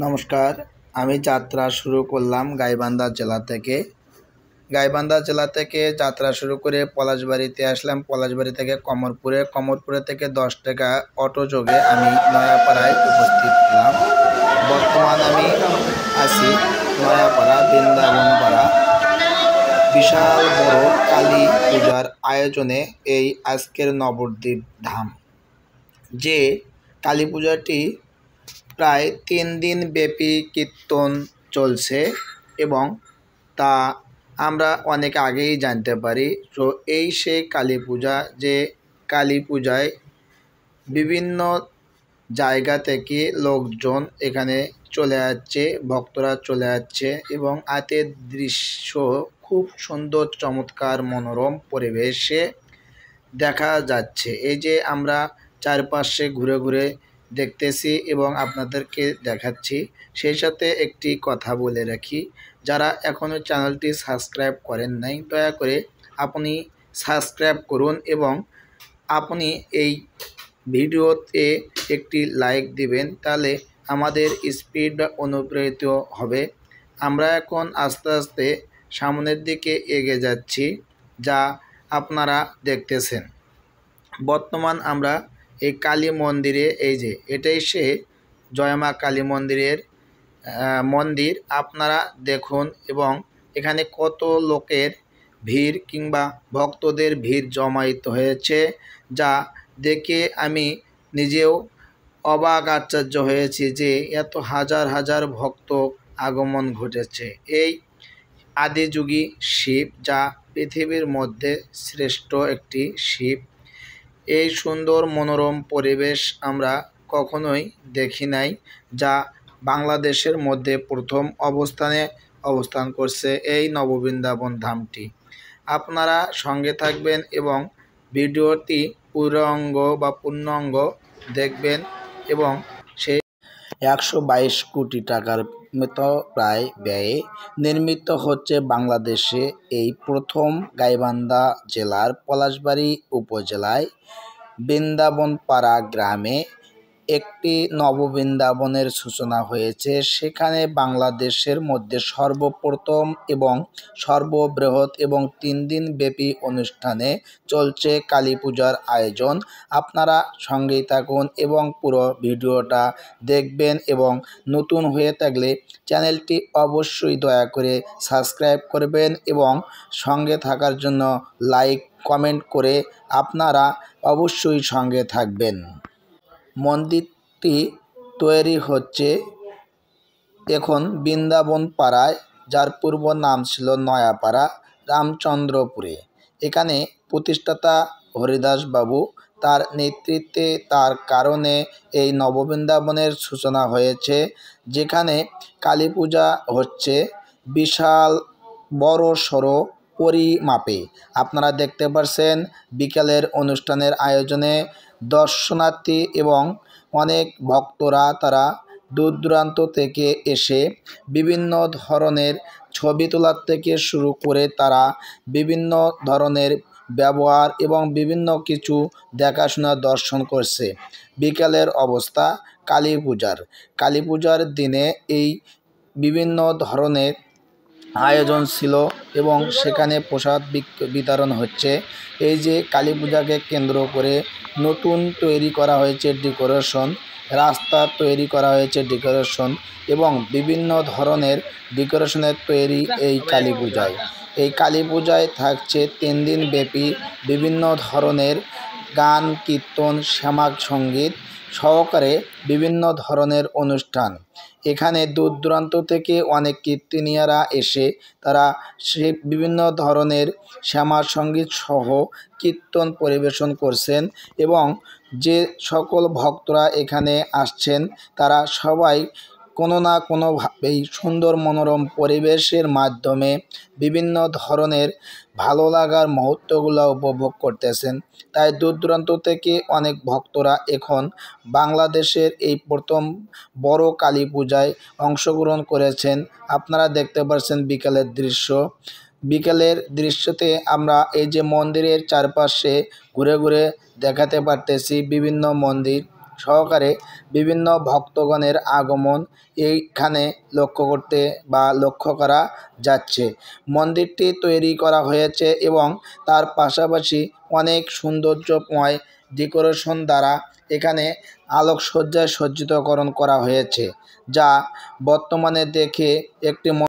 নমস্কার। আমি যাত্রা শুরু করলাম গাইবান্ধা জেলা থেকে। গাইবান্ধা জেলা থেকে যাত্রা শুরু করে পলাশবাড়িতে আসলাম। পলাশবাড়ি থেকে কমরপুরে থেকে 10 টাকা অটো যোগে আমি নয়াপাড়ায় উপস্থিত হলাম। বর্তমান আমি আছি নয়াপাড়া বৃন্দাবনপাড়া। বিশাল বড় কালী পূজার আয়োজনে এই আজকের নবদ্বীপ ধাম, যে কালী পূজাটি প্রায় 3 দিন ব্যাপী কীর্তন চলছে এবং তা আমরা অনেক আগেই জানতে পারি। তো এই সেই কালী পূজা, যে কালী পূজায় বিভিন্ন জায়গা থেকে লোকজন এখানে চলে যাচ্ছে, ভক্তরা চলে যাচ্ছে এবং আতের দৃশ্য খুব সুন্দর, চমৎকার, মনোরম পরিবেশে দেখা যাচ্ছে। এই যে আমরা চারপাশে ঘুরে ঘুরে দেখতেছি এবং আপনাদেরকে দেখাচ্ছি। সেই সাথে একটি কথা বলে রাখি, যারা এখনও চ্যানেলটি সাবস্ক্রাইব করেন নাই, দয়া করে আপনি সাবস্ক্রাইব করুন এবং আপনি এই ভিডিওতে একটি লাইক দিবেন, তাহলে আমাদের স্পিড অনুপ্রেরিত হবে। আমরা এখন আস্তে আস্তে সামনের দিকে এগিয়ে যাচ্ছি, যা আপনারা দেখতেছেন। বর্তমান আমরা এই কালী মন্দিরে, এই যে এটাই সে জয়মা কালী মন্দিরের মন্দির, আপনারা দেখুন এবং এখানে কত লোকের ভিড় কিংবা ভক্তদের ভিড় জমায়েত হয়েছে, যা দেখে আমি নিজেও অবাক আশ্চর্য হয়েছি যে এত হাজার হাজার ভক্ত আগমন ঘটেছে। এই আদিযুগী শিব, যা পৃথিবীর মধ্যে শ্রেষ্ঠ একটি শিব। এই সুন্দর মনোরম পরিবেশ আমরা কখনোই দেখি নাই, যা বাংলাদেশের মধ্যে প্রথম অবস্থানে অবস্থান করছে এই নববৃন্দাবন ধামটি। আপনারা সঙ্গে থাকবেন এবং ভিডিওটি পূর্ণাঙ্গ দেখবেন এবং সেই 122 কোটি টাকার মতো প্রায় ব্যয়ে নির্মিত হচ্ছে বাংলাদেশে এই প্রথম গাইবান্ধা জেলার পলাশবাড়ি উপজেলায় বৃন্দাবনপাড়া গ্রামে একটি নববৃন্দাবনের সূচনা হয়েছে। সেখানে বাংলাদেশের মধ্যে সর্বপ্রথম এবং সর্ববৃহৎ এবং 3 দিন ব্যাপী অনুষ্ঠানে চলছে কালী পূজার আয়োজন। আপনারা সঙ্গেই থাকুন এবং পুরো ভিডিওটা দেখবেন এবং নতুন হয়ে থাকলে চ্যানেলটি অবশ্যই দয়া করে সাবস্ক্রাইব করবেন এবং সঙ্গে থাকার জন্য লাইক কমেন্ট করে আপনারা অবশ্যই সঙ্গে থাকবেন। মন্দিরটি তৈরি হচ্ছে এখন বৃন্দাবনপাড়ায়, যার পূর্ব নাম ছিল নয়াপাড়া, রামচন্দ্রপুরে। এখানে প্রতিষ্ঠাতা হরিদাস বাবু, তার নেতৃত্বে, তার কারণে এই নববৃন্দাবনের সূচনা হয়েছে, যেখানে কালী পূজা হচ্ছে বিশাল বড় সড়ো পরিমাপে। আপনারা দেখতে পাচ্ছেন বিকালের অনুষ্ঠানের আয়োজনে দর্শনার্থী এবং অনেক ভক্তরা, তারা দূর দূরান্ত থেকে এসে বিভিন্ন ধরনের ছবি তোলার থেকে শুরু করে তারা বিভিন্ন ধরনের ব্যবহার এবং বিভিন্ন কিছু দেখাশোনা দর্শন করছে। বিকালের অবস্থা কালী পূজার দিনে এই বিভিন্ন ধরনের আয়োজন ছিল এবং সেখানে প্রসাদ বিতরণ হচ্ছে। এই যে কালী পূজাকে কেন্দ্র করে নতুন তৈরি করা হয়েছে ডেকোরেশন, রাস্তা তৈরি করা হয়েছে ডেকোরেশন এবং বিভিন্ন ধরনের ডেকোরেশনের তৈরি এই কালী পূজায়। এই কালী পূজায় থাকছে 3 দিন ব্যাপী বিভিন্ন ধরনের গান, কীর্তন, শ্যামা সঙ্গীত সহকারে বিভিন্ন ধরনের অনুষ্ঠান। এখানে দূর দূরান্ত থেকে অনেক কীর্তনীয়রা এসে তারা সে বিভিন্ন ধরনের শ্যামা সঙ্গীত সহ কীর্তন পরিবেশন করছেন এবং যে সকল ভক্তরা এখানে আসছেন তারা সবাই কোনো না কোনোভাবেই সুন্দর মনোরম পরিবেশের মাধ্যমে বিভিন্ন ধরনের ভালো লাগার মুহূর্তগুলো উপভোগ করতেছেন। তাই দূর দূরান্ত থেকে অনেক ভক্তরা এখন বাংলাদেশের এই প্রথম বড় কালী পূজায় অংশগ্রহণ করেছেন। আপনারা দেখতে পাচ্ছেন বিকেলের দৃশ্যতে আমরা এই যে মন্দিরের চারপাশে ঘুরে ঘুরে দেখাতে পারতেছি বিভিন্ন মন্দির। সহকারে বিভিন্ন ভক্তগণের আগমন এইখানে লক্ষ্য করা যাচ্ছে। মন্দিরটি তৈরি করা হয়েছে এবং তার পাশাপাশি অনেক সৌন্দর্যময় ডেকোরেশন দ্বারা এখানে আলোকসজ্জায় সজ্জিতকরণ করা হয়েছে, যা বর্তমানে দেখে একটি